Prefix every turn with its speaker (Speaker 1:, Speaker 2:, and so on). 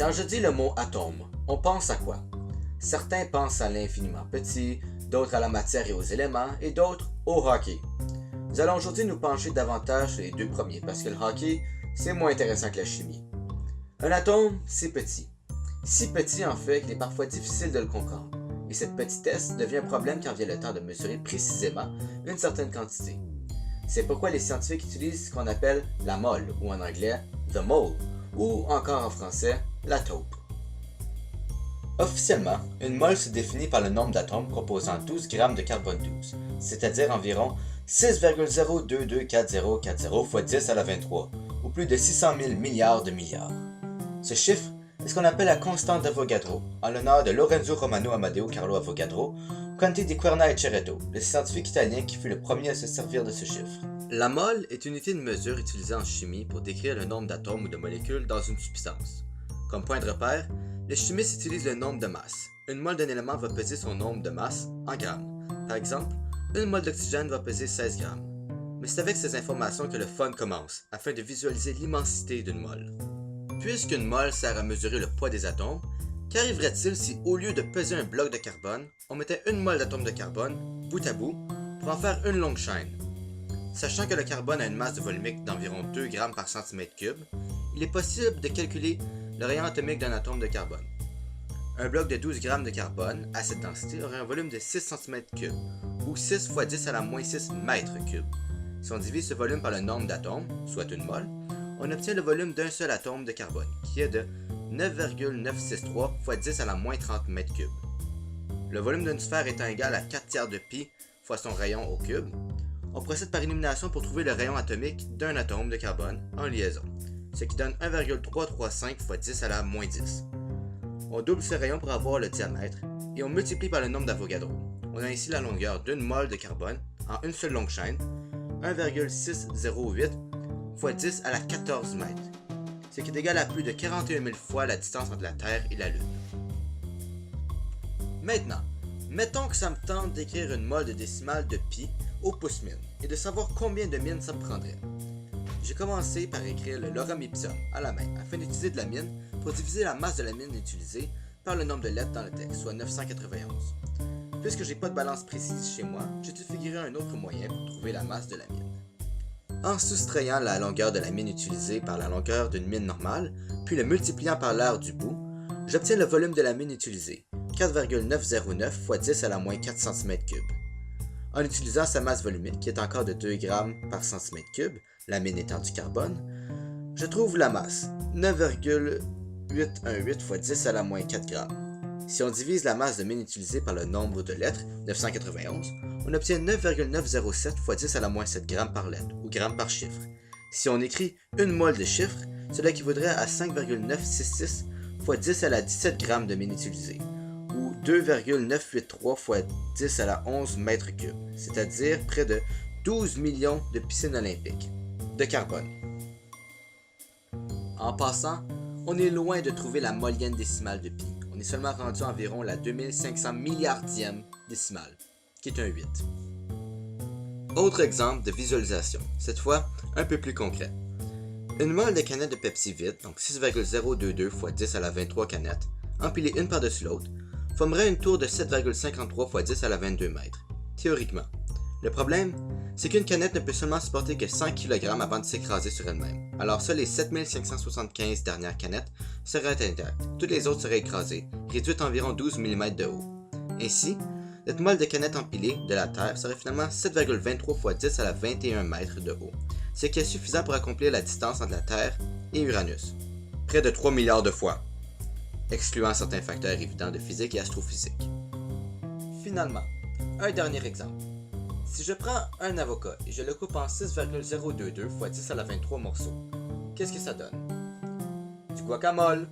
Speaker 1: Quand je dis le mot atome, on pense à quoi? Certains pensent à l'infiniment petit, d'autres à la matière et aux éléments, et d'autres au hockey. Nous allons aujourd'hui nous pencher davantage sur les deux premiers, parce que le hockey, c'est moins intéressant que la chimie. Un atome, c'est petit. Si petit en fait qu'il est parfois difficile de le comprendre. Et cette petitesse devient un problème quand vient le temps de mesurer précisément une certaine quantité. C'est pourquoi les scientifiques utilisent ce qu'on appelle la mole, ou en anglais the mole, ou encore en français la taupe. Officiellement, une mole se définit par le nombre d'atomes composant 12 grammes de carbone 12, c'est-à-dire environ 6,0224040 fois 10 à la 23, ou plus de 600 000 milliards de milliards. Ce chiffre est ce qu'on appelle la constante d'Avogadro, en l'honneur de Lorenzo Romano Amadeo Carlo Avogadro, Conte di Querna e Cerreto, le scientifique italien qui fut le premier à se servir de ce chiffre. La mole est une unité de mesure utilisée en chimie pour décrire le nombre d'atomes ou de molécules dans une substance. Comme point de repère, les chimistes utilisent le nombre de masse. Une mole d'un élément va peser son nombre de masse en grammes. Par exemple, une mole d'oxygène va peser 16 grammes. Mais c'est avec ces informations que le fun commence, afin de visualiser l'immensité d'une mole. Puisqu'une mole sert à mesurer le poids des atomes, qu'arriverait-il si au lieu de peser un bloc de carbone, on mettait une mole d'atomes de carbone, bout à bout, pour en faire une longue chaîne? Sachant que le carbone a une masse volumique d'environ 2 grammes par centimètre cube, il est possible de calculer le rayon atomique d'un atome de carbone. Un bloc de 12 grammes de carbone à cette densité aurait un volume de 6 cm3, ou 6 fois 10 à la moins 6 mètres cubes. Si on divise ce volume par le nombre d'atomes, soit une mole, on obtient le volume d'un seul atome de carbone, qui est de 9,963 fois 10 à la moins 30 mètres cubes. Le volume d'une sphère étant égal à 4 tiers de pi fois son rayon au cube, on procède par élimination pour trouver le rayon atomique d'un atome de carbone en liaison, ce qui donne 1,335 fois 10 à la moins 10. On double ce rayon pour avoir le diamètre, et on multiplie par le nombre d'Avogadro. On a ainsi la longueur d'une mole de carbone en une seule longue chaîne, 1,608 fois 10 à la 14 mètres, ce qui est égal à plus de 41 000 fois la distance entre la Terre et la Lune. Maintenant, mettons que ça me tente d'écrire une mole de décimale de pi au pouce-mine, et de savoir combien de mines ça me prendrait. J'ai commencé par écrire le lorem ipsum à la main, afin d'utiliser de la mine pour diviser la masse de la mine utilisée par le nombre de lettres dans le texte, soit 991. Puisque j'ai pas de balance précise chez moi, j'ai dû figurer un autre moyen pour trouver la masse de la mine. En soustrayant la longueur de la mine utilisée par la longueur d'une mine normale, puis le multipliant par l'aire du bout, j'obtiens le volume de la mine utilisée, 4,909 fois 10 à la moins 4 cm3. En utilisant sa masse volumique, qui est encore de 2 grammes par centimètre cube, la mine étant du carbone, je trouve la masse, 9,818 fois 10 à la moins 4 grammes. Si on divise la masse de mine utilisée par le nombre de lettres, 991, on obtient 9,907 fois 10 à la moins 7 grammes par lettre, ou grammes par chiffre. Si on écrit une mole de chiffres, cela équivaudrait à 5,966 fois 10 à la 17 grammes de mine utilisée, ou 2,983 fois 10 à la 11 mètres cubes, c'est-à-dire près de 12 millions de piscines olympiques de carbone. En passant, on est loin de trouver la molienne décimale de pi. On est seulement rendu à environ la 2500 milliardième décimale, qui est un 8. Autre exemple de visualisation, cette fois un peu plus concret. Une mole de canettes de Pepsi vide, donc 6,022 fois 10 à la 23 canettes, empilées une par-dessus l'autre, formerait une tour de 7,53 fois 10 à la 22 mètres, théoriquement. Le problème, c'est qu'une canette ne peut seulement supporter que 100 kg avant de s'écraser sur elle-même. Alors seules les 7575 dernières canettes seraient intactes, toutes les autres seraient écrasées, réduites à environ 12 mm de haut. Ainsi, notre molle de canettes empilée de la Terre serait finalement 7,23 fois 10 à la 21 mètres de haut, ce qui est suffisant pour accomplir la distance entre la Terre et Uranus. Près de 3 milliards de fois, excluant certains facteurs évidents de physique et astrophysique. Finalement, un dernier exemple. Si je prends un avocat et je le coupe en 6,022 fois 10 à la 23 morceaux, qu'est-ce que ça donne? Du guacamole!